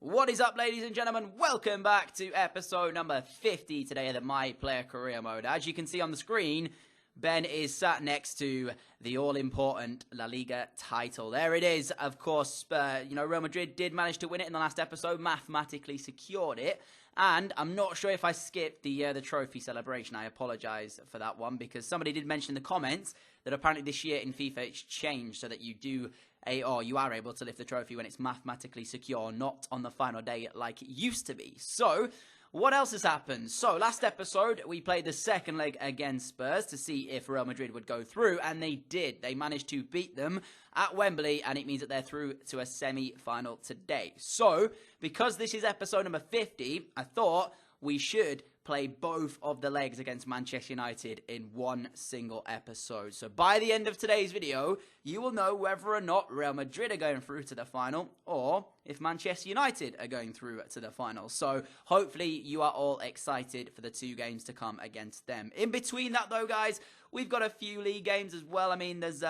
What is up, ladies and gentlemen? Welcome back to episode number 50 today of the My Player Career Mode. As you can see on the screen, Ben is sat next to the all-important La Liga title. There it is. Of course, Real Madrid did manage to win it in the last episode, mathematically secured it. And I'm not sure if I skipped the trophy celebration. I apologize for that one because somebody did mention in the comments that apparently this year in FIFA it's changed so that you are able to lift the trophy when it's mathematically secure, not on the final day like it used to be. So, what else has happened? So, last episode, we played the second leg against Spurs to see if Real Madrid would go through, and they did. They managed to beat them at Wembley, and it means that they're through to a semi-final today. So, because this is episode number 50, I thought we should play both of the legs against Manchester United in one single episode. So by the end of today's video, you will know whether or not Real Madrid are going through to the final or if Manchester United are going through to the final. So hopefully you are all excited for the two games to come against them. In between that though, guys, we've got a few league games as well. I mean, there's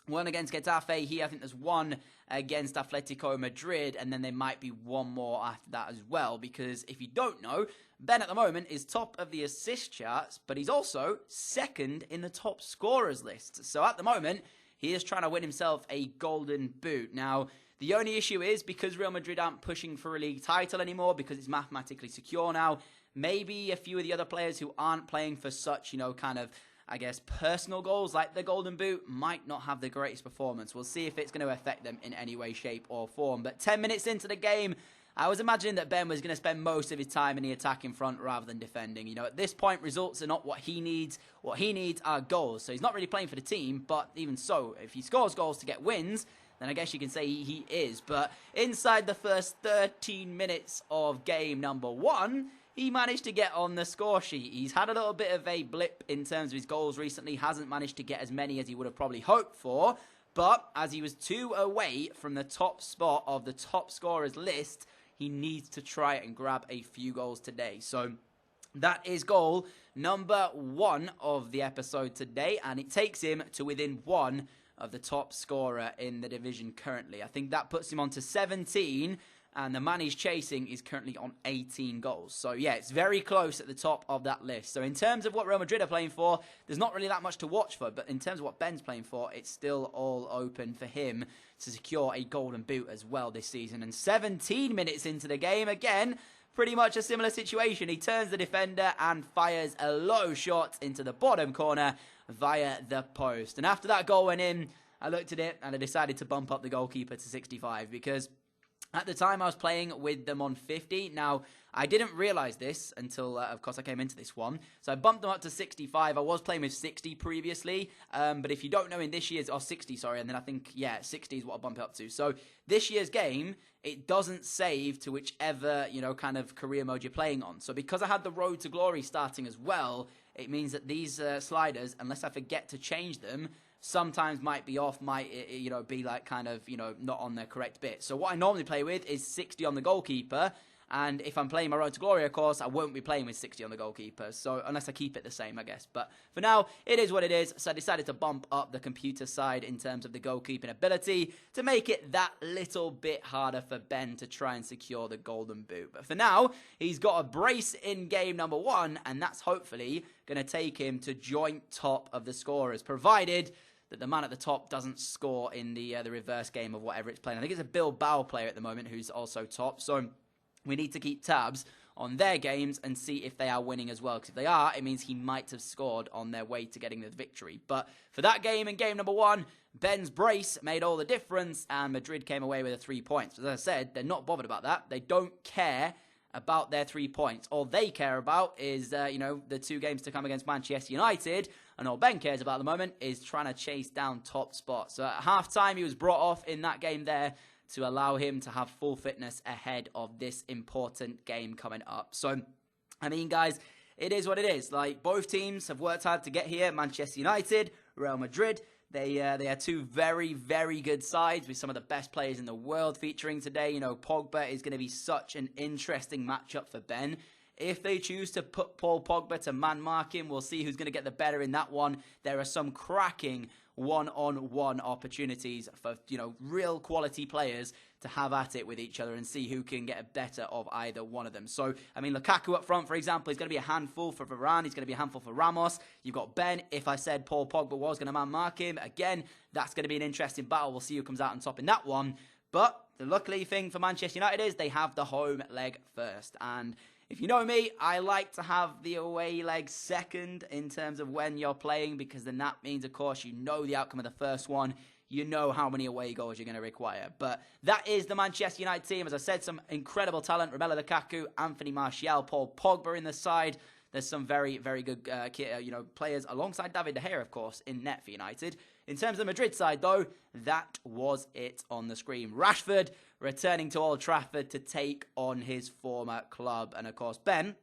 one against Getafe here. I think there's one against Atletico Madrid, and then there might be one more after that as well, because if you don't know, Ben at the moment is top of the assist charts, but he's also second in the top scorers list. So at the moment, he is trying to win himself a golden boot. Now, the only issue is because Real Madrid aren't pushing for a league title anymore, because it's mathematically secure now, maybe a few of the other players who aren't playing for such, personal goals like the Golden Boot might not have the greatest performance. We'll see if it's going to affect them in any way, shape or form. But 10 minutes into the game, I was imagining that Ben was going to spend most of his time in the attacking front rather than defending. You know, at this point, results are not what he needs. What he needs are goals. So he's not really playing for the team, but even so, if he scores goals to get wins, then I guess you can say he is. But inside the first 13 minutes of game number one, he managed to get on the score sheet. He's had a little bit of a blip in terms of his goals recently. Hasn't managed to get as many as he would have probably hoped for. But as he was 2 away from the top spot of the top scorers list, he needs to try and grab a few goals today. So that is goal number 1 of the episode today. And it takes him to within 1 of the top scorer in the division currently. I think that puts him on to 17. And the man he's chasing is currently on 18 goals. So, yeah, it's very close at the top of that list. So, in terms of what Real Madrid are playing for, there's not really that much to watch for. But in terms of what Ben's playing for, it's still all open for him to secure a golden boot as well this season. And 17 minutes into the game, again, pretty much a similar situation. He turns the defender and fires a low shot into the bottom corner via the post. And after that goal went in, I looked at it and I decided to bump up the goalkeeper to 65 because at the time, I was playing with them on 50. Now, I didn't realize this until, of course, I came into this one. So I bumped them up to 65. I was playing with 60 previously. But if you don't know, in this year's, or 60, sorry, and then I think, 60 is what I bump it up to. So this year's game, it doesn't save to whichever, kind of career mode you're playing on. So because I had the Road to Glory starting as well, it means that these sliders, unless I forget to change them, sometimes might be off, might, be like kind of, not on the correct bit. So what I normally play with is 60 on the goalkeeper. And if I'm playing my Road to Glory, of course, I won't be playing with 60 on the goalkeeper. So unless I keep it the same, I guess. But for now, it is what it is. So I decided to bump up the computer side in terms of the goalkeeping ability to make it that little bit harder for Ben to try and secure the golden boot. But for now, he's got a brace in game number 1. And that's hopefully going to take him to joint top of the scorers, provided that the man at the top doesn't score in the reverse game of whatever it's playing. I think it's a Bilbao player at the moment who's also top. So we need to keep tabs on their games and see if they are winning as well. Because if they are, it means he might have scored on their way to getting the victory. But for that game in game number 1, Ben's brace made all the difference and Madrid came away with 3 points. As I said, they're not bothered about that. They don't care about their 3 points. All they care about is, the 2 games to come against Manchester United. And all Ben cares about at the moment is trying to chase down top spot. So at half-time, he was brought off in that game there to allow him to have full fitness ahead of this important game coming up. So, I mean, guys, it is what it is. Like, both teams have worked hard to get here. Manchester United, Real Madrid. They are 2 very, very good sides with some of the best players in the world featuring today. Pogba is going to be such an interesting matchup for Ben. If they choose to put Paul Pogba to man-mark him, we'll see who's going to get the better in that one. There are some cracking one-on-one opportunities for, real quality players to have at it with each other and see who can get a better of either one of them. So, I mean, Lukaku up front, for example, is going to be a handful for Varane. He's going to be a handful for Ramos. You've got Ben. If I said Paul Pogba was going to man-mark him, again, that's going to be an interesting battle. We'll see who comes out on top in that one. But the lucky thing for Manchester United is they have the home leg first. And if you know me, I like to have the away leg second in terms of when you're playing, because then that means, of course, you know the outcome of the first one. You know how many away goals you're going to require. But that is the Manchester United team. As I said, some incredible talent. Romelu Lukaku, Anthony Martial, Paul Pogba in the side. There's some very, very good players alongside David De Gea, of course, in net for United. In terms of the Madrid side, though, that was it on the screen. Rashford returning to Old Trafford to take on his former club. And, of course, Ben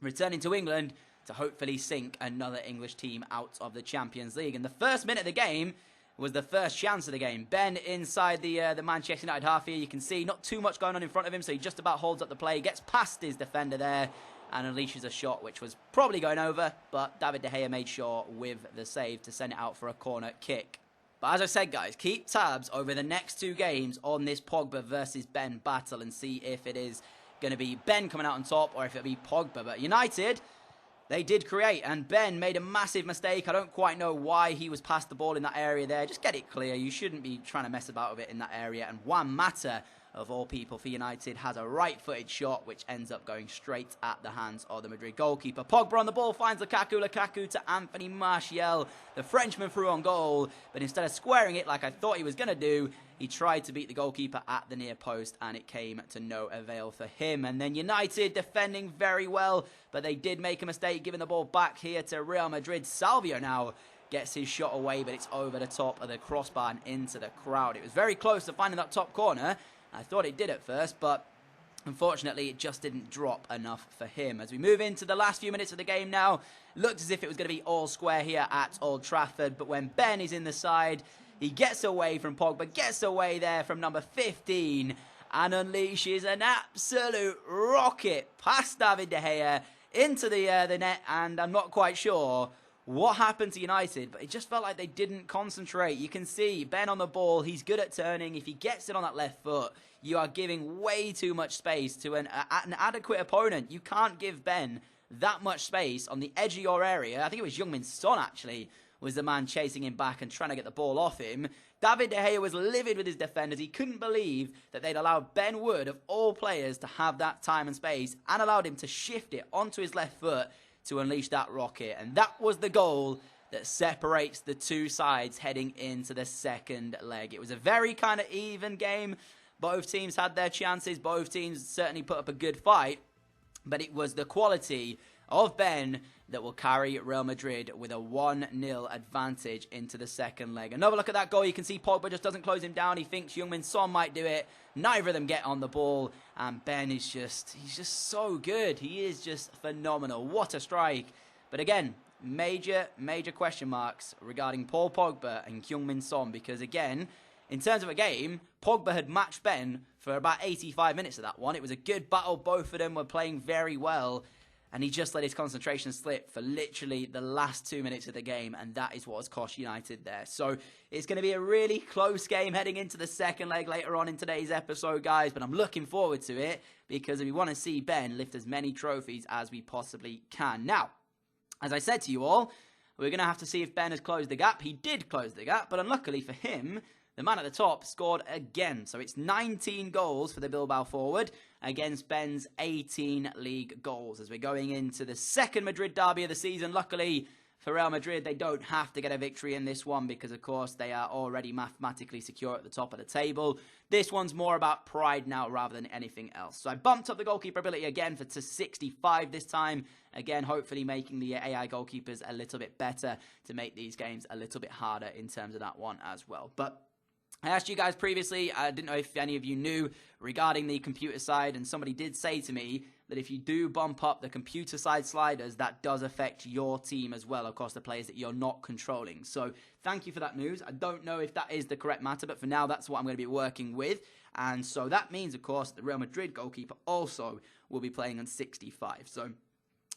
returning to England to hopefully sink another English team out of the Champions League. And the first minute of the game was the first chance of the game. Ben inside the Manchester United half here. You can see not too much going on in front of him, so he just about holds up the play, gets past his defender there, and unleashes a shot which was probably going over, but David De Gea made sure with the save to send it out for a corner kick. But as I said, guys, keep tabs over the next two games on this Pogba versus Ben battle and see if it is going to be Ben coming out on top or if it'll be Pogba. But United, they did create, and Ben made a massive mistake. I don't quite know why he was past the ball in that area there. Just get it clear. You shouldn't be trying to mess about with it in that area. And Juan Mata, of all people for United, has a right-footed shot which ends up going straight at the hands of the Madrid goalkeeper. Pogba on the ball finds Lukaku. Lukaku to Anthony Martial. The Frenchman threw on goal, but instead of squaring it like I thought he was going to do, he tried to beat the goalkeeper at the near post, and it came to no avail for him. And then United defending very well, but they did make a mistake, giving the ball back here to Real Madrid. Salvio now gets his shot away, but it's over the top of the crossbar and into the crowd. It was very close to finding that top corner. I thought it did at first, but unfortunately it just didn't drop enough for him. As we move into the last few minutes of the game now, looked as if it was going to be all square here at Old Trafford, but when Ben is in the side, he gets away from Pogba, gets away there from number 15, and unleashes an absolute rocket past David De Gea into the net, and I'm not quite sure what happened to United, but it just felt like they didn't concentrate. You can see Ben on the ball. He's good at turning. If he gets it on that left foot, you are giving way too much space to an adequate opponent. You can't give Ben that much space on the edge of your area. I think it was Heung-min Son, actually, was the man chasing him back and trying to get the ball off him. David De Gea was livid with his defenders. He couldn't believe that they'd allowed Ben Wood, of all players, to have that time and space and allowed him to shift it onto his left foot to unleash that rocket. And that was the goal that separates the two sides heading into the second leg. It was a very kind of even game. Both teams had their chances. Both teams certainly put up a good fight. But it was the quality of Ben that will carry Real Madrid with a 1-0 advantage into the second leg. Another look at that goal. You can see Pogba just doesn't close him down. He thinks Heung-min Son might do it. Neither of them get on the ball. And Ben is he's just so good. He is just phenomenal. What a strike. But again, major question marks regarding Paul Pogba and Heung-min Son. Because again, in terms of a game, Pogba had matched Ben for about 85 minutes of that one. It was a good battle. Both of them were playing very well. And he just let his concentration slip for literally the last 2 minutes of the game. And that is what has cost United there. So it's going to be a really close game heading into the second leg later on in today's episode, guys. But I'm looking forward to it because we want to see Ben lift as many trophies as we possibly can. Now, as I said to you all, we're going to have to see if Ben has closed the gap. He did close the gap, but unluckily for him, the man at the top scored again. So it's 19 goals for the Bilbao forward against Ben's 18 league goals. As we're going into the second Madrid derby of the season, luckily for Real Madrid, they don't have to get a victory in this one because, of course, they are already mathematically secure at the top of the table. This one's more about pride now rather than anything else. So I bumped up the goalkeeper ability again to 65 this time. Again, hopefully making the AI goalkeepers a little bit better to make these games a little bit harder in terms of that one as well. But I asked you guys previously, I didn't know if any of you knew regarding the computer side, and somebody did say to me that if you do bump up the computer side sliders, that does affect your team as well, of course, the players that you're not controlling. So thank you for that news. I don't know if that is the correct matter, but for now, that's what I'm going to be working with. And so that means, of course, the Real Madrid goalkeeper also will be playing on 65. So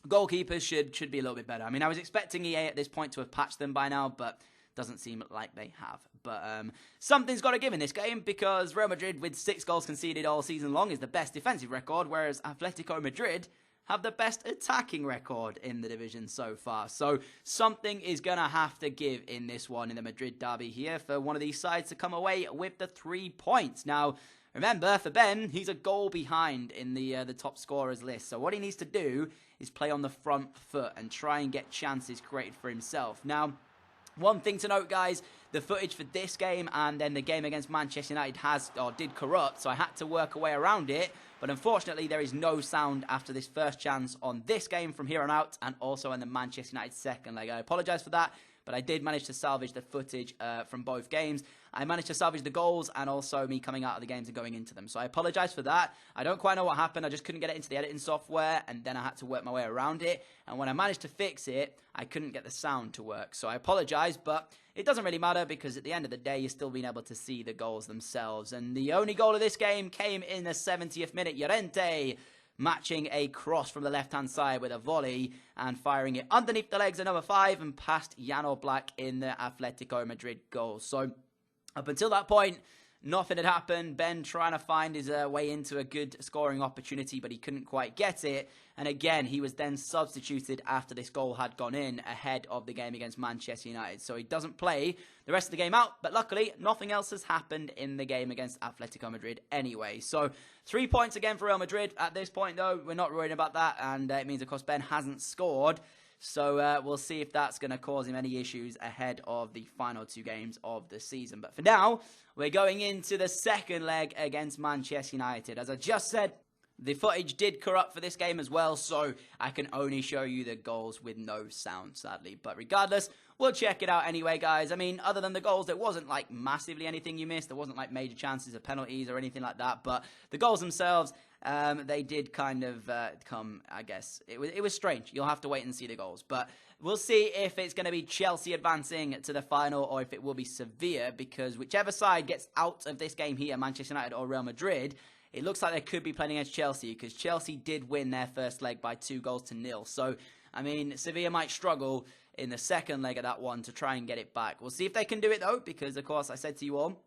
goalkeepers should be a little bit better. I mean, I was expecting EA at this point to have patched them by now, but doesn't seem like they have. But something's got to give in this game, because Real Madrid, with 6 goals conceded all season long, is the best defensive record, whereas Atletico Madrid have the best attacking record in the division so far. So something is going to have to give in this one, in the Madrid derby here, for one of these sides to come away with the 3 points. Now, remember, for Ben, he's a goal behind in the top scorers list. So what he needs to do is play on the front foot and try and get chances created for himself. Now, one thing to note, guys, the footage for this game and then the game against Manchester United did corrupt, so I had to work a way around it. But unfortunately, there is no sound after this first chance on this game from here on out, and also in the Manchester United second leg. I apologise for that, but I did manage to salvage the footage from both games. I managed to salvage the goals and also me coming out of the games and going into them. So I apologise for that. I don't quite know what happened. I just couldn't get it into the editing software, and then I had to work my way around it. And when I managed to fix it, I couldn't get the sound to work. So I apologise, but it doesn't really matter, because at the end of the day, you're still being able to see the goals themselves. And the only goal of this game came in the 70th minute. Llorente matching a cross from the left-hand side with a volley and firing it underneath the legs of number 5 and past Jan Oblak in the Atletico Madrid goal. So up until that point, nothing had happened. Ben trying to find his way into a good scoring opportunity, but he couldn't quite get it. And again, he was then substituted after this goal had gone in ahead of the game against Manchester United. So he doesn't play the rest of the game out. But luckily, nothing else has happened in the game against Atletico Madrid anyway. So 3 points again for Real Madrid. At this point, though, we're not worried about that. And it means, of course, Ben hasn't scored. So we'll see if that's going to cause him any issues ahead of the final 2 games of the season. But for now, we're going into the second leg against Manchester United. As I just said, the footage did corrupt for this game as well, so I can only show you the goals with no sound, sadly. But regardless, we'll check it out anyway, guys. I mean, other than the goals, there wasn't, like, massively anything you missed. There wasn't, like, major chances of penalties or anything like that. But the goals themselves, they did kind of come, I guess. It was strange. You'll have to wait and see the goals. But we'll see if it's going to be Chelsea advancing to the final or if it will be Sevilla, because whichever side gets out of this game here, Manchester United or Real Madrid, it looks like they could be playing against Chelsea, because Chelsea did win their first leg by 2-0. So, I mean, Sevilla might struggle in the second leg of that one to try and get it back. We'll see if they can do it, though, because, of course, I said to you all,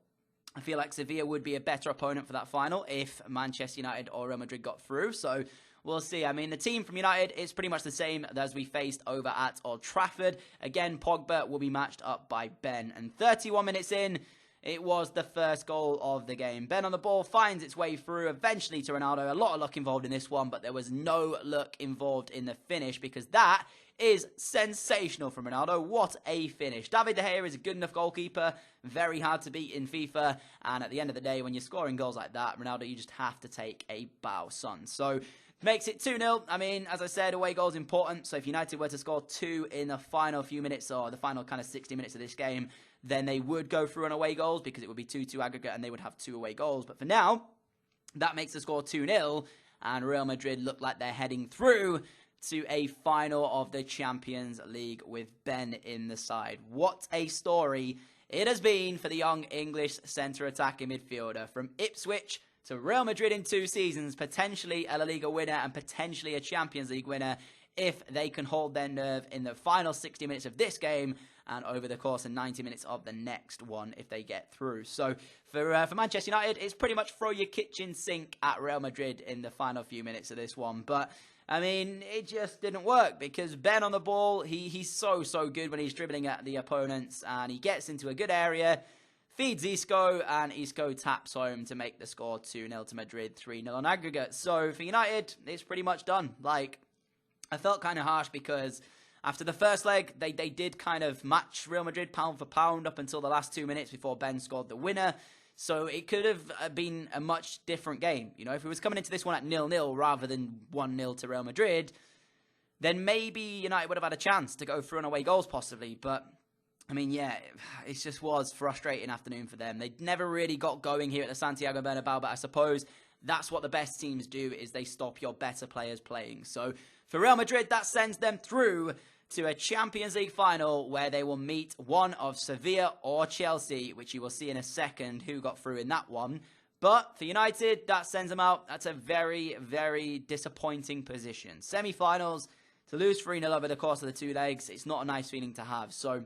I feel like Sevilla would be a better opponent for that final if Manchester United or Real Madrid got through. So we'll see. I mean, the team from United is pretty much the same as we faced over at Old Trafford. Again, Pogba will be matched up by Ben. And 31 minutes in, it was the first goal of the game. Ben on the ball finds its way through eventually to Ronaldo. A lot of luck involved in this one, but there was no luck involved in the finish, because that is sensational from Ronaldo. What a finish. David De Gea is a good enough goalkeeper. Very hard to beat in FIFA. And at the end of the day, when you're scoring goals like that, Ronaldo, you just have to take a bow, son. So makes it 2-0. I mean, as I said, away goal is important. So if United were to score 2 in the final few minutes, or the final kind of 60 minutes of this game, then they would go through on away goals, because it would be 2-2 aggregate and they would have 2 away goals. But for now, that makes the score 2-0, and Real Madrid look like they're heading through to a final of the Champions League with Ben in the side. What a story it has been for the young English centre-attacking midfielder. From Ipswich to Real Madrid in 2 seasons, potentially a La Liga winner and potentially a Champions League winner if they can hold their nerve in the final 60 minutes of this game and over the course of 90 minutes of the next one if they get through. So for Manchester United, it's pretty much throw your kitchen sink at Real Madrid in the final few minutes of this one. But I mean, it just didn't work, because Ben on the ball, he's so good when he's dribbling at the opponents, and he gets into a good area, feeds Isco, and Isco taps home to make the score 2-0 to Madrid, 3-0 on aggregate. So for United, it's pretty much done. Like, I felt kind of harsh, because after the first leg, they did kind of match Real Madrid pound for pound up until the last 2 minutes before Ben scored the winner. So it could have been a much different game. You know, if it was coming into this one at 0-0 rather than 1-0 to Real Madrid, then maybe United would have had a chance to go through on away goals possibly. But, I mean, yeah, it just was a frustrating afternoon for them. They never really got going here at the Santiago Bernabeu, but I suppose that's what the best teams do, is they stop your better players playing. So for Real Madrid, that sends them through to a Champions League final where they will meet one of Sevilla or Chelsea, which you will see in a second who got through in that one. But for United, that sends them out. That's a very, very disappointing position. Semi-finals, to lose 3-0 over the course of the 2 legs, it's not a nice feeling to have. So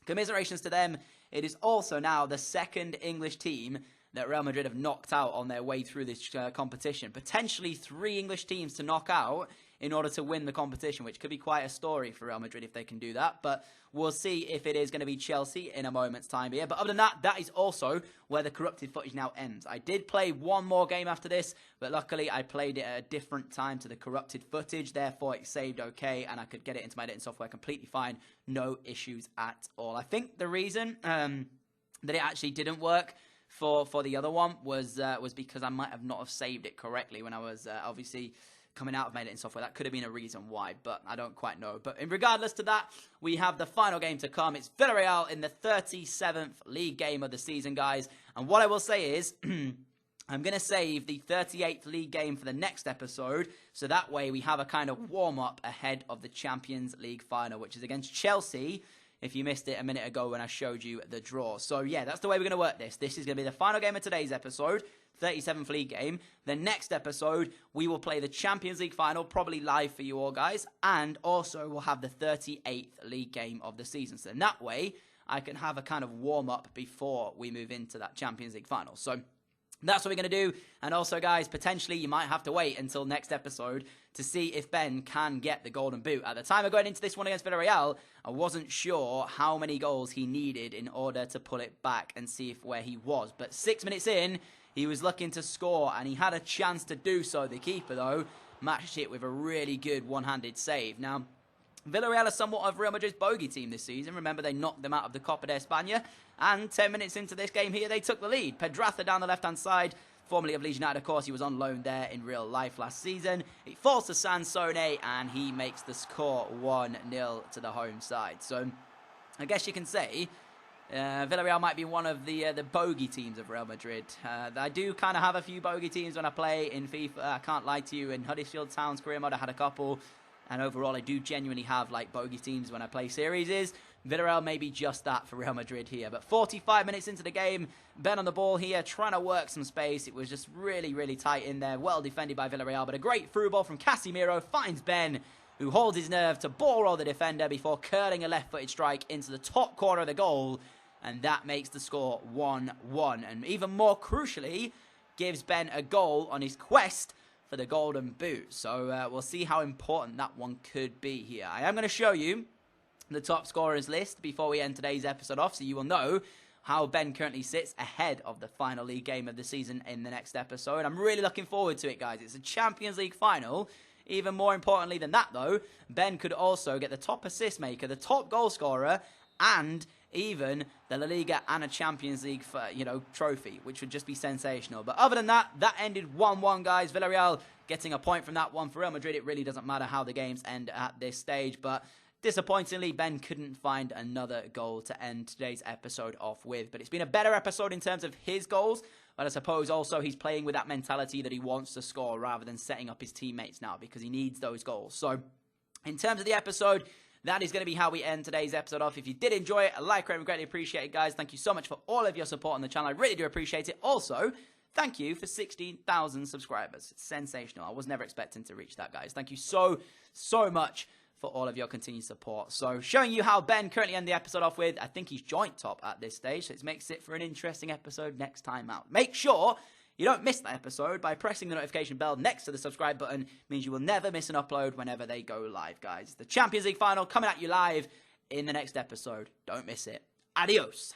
commiserations to them it is also now the second English team that Real Madrid have knocked out on their way through this competition. Potentially 3 English teams to knock out in order to win the competition, which could be quite a story for Real Madrid if they can do that. But we'll see if it is going to be Chelsea in a moment's time here. But other than that, that is also where the corrupted footage now ends. I did play one more game after this, but luckily I played it at a different time to the corrupted footage. Therefore, it saved okay, and I could get it into my editing software completely fine. No issues at all. I think the reason that it actually didn't work for the other one was because I might have not have saved it correctly when I was obviously coming out of my editing software. That could have been a reason why, but I don't quite know. But in regardless to that, we have the final game to come. It's Villarreal in the 37th league game of the season, guys. And what I will say is, I'm going to save the 38th league game for the next episode, so that way we have a kind of warm-up ahead of the Champions League final, which is against Chelsea, if you missed it a minute ago when I showed you the draw. So yeah, that's the way we're going to work this. This is going to be the final game of today's episode, 37th league game. The next episode, we will play the Champions League final, probably live for you all guys, and also we'll have the 38th league game of the season. So in that way, I can have a kind of warm-up before we move into that Champions League final. So that's what we're going to do. And also, guys, potentially you might have to wait until next episode to see if Ben can get the golden boot. At the time of going into this one against Villarreal, I wasn't sure how many goals he needed in order to pull it back and see where he was. But 6 minutes in, he was looking to score, and he had a chance to do so. The keeper, though, matched it with a really good one-handed save. Now, Villarreal are somewhat of Real Madrid's bogey team this season. Remember, they knocked them out of the Copa de España. And 10 minutes into this game here, they took the lead. Pedraza down the left-hand side, formerly of Leeds United, of course. He was on loan there in real life last season. It falls to Sansone, and he makes the score 1-0 to the home side. So, I guess you can say Villarreal might be one of the bogey teams of Real Madrid. I do kind of have a few bogey teams when I play in FIFA. I can't lie to you. In Huddersfield Town's career mode, I had a couple. And overall, I do genuinely have like bogey teams when I play series. Villarreal may be just that for Real Madrid here. But 45 minutes into the game, Ben on the ball here, trying to work some space. It was just really, really tight in there. Well defended by Villarreal, but a great through ball from Casemiro finds Ben, who holds his nerve to ball roll the defender before curling a left-footed strike into the top corner of the goal. And that makes the score 1-1. And even more crucially, gives Ben a goal on his quest for the golden boot. So we'll see how important that one could be here. I am going to show you the top scorers list before we end today's episode off, so you will know how Ben currently sits ahead of the final league game of the season in the next episode. I'm really looking forward to it, guys. It's a Champions League final. Even more importantly than that, though, Ben could also get the top assist maker, the top goal scorer, and even the La Liga and a Champions League trophy, which would just be sensational. But other than that, that ended 1-1, guys. Villarreal getting a point from that one. For Real Madrid, it really doesn't matter how the games end at this stage. But disappointingly, Ben couldn't find another goal to end today's episode off with. But it's been a better episode in terms of his goals. But I suppose also he's playing with that mentality that he wants to score rather than setting up his teammates now because he needs those goals. So in terms of the episode, that is going to be how we end today's episode off. If you did enjoy it, a like rate would greatly appreciate it, guys. Thank you so much for all of your support on the channel. I really do appreciate it. Also, thank you for 16,000 subscribers. It's sensational. I was never expecting to reach that, guys. Thank you so much for all of your continued support. So, showing you how Ben currently ended the episode off with, I think he's joint top at this stage. So, it makes it for an interesting episode next time out. Make sure you don't miss that episode by pressing the notification bell next to the subscribe button. It means you will never miss an upload whenever they go live, guys. The Champions League final coming at you live in the next episode. Don't miss it. Adios.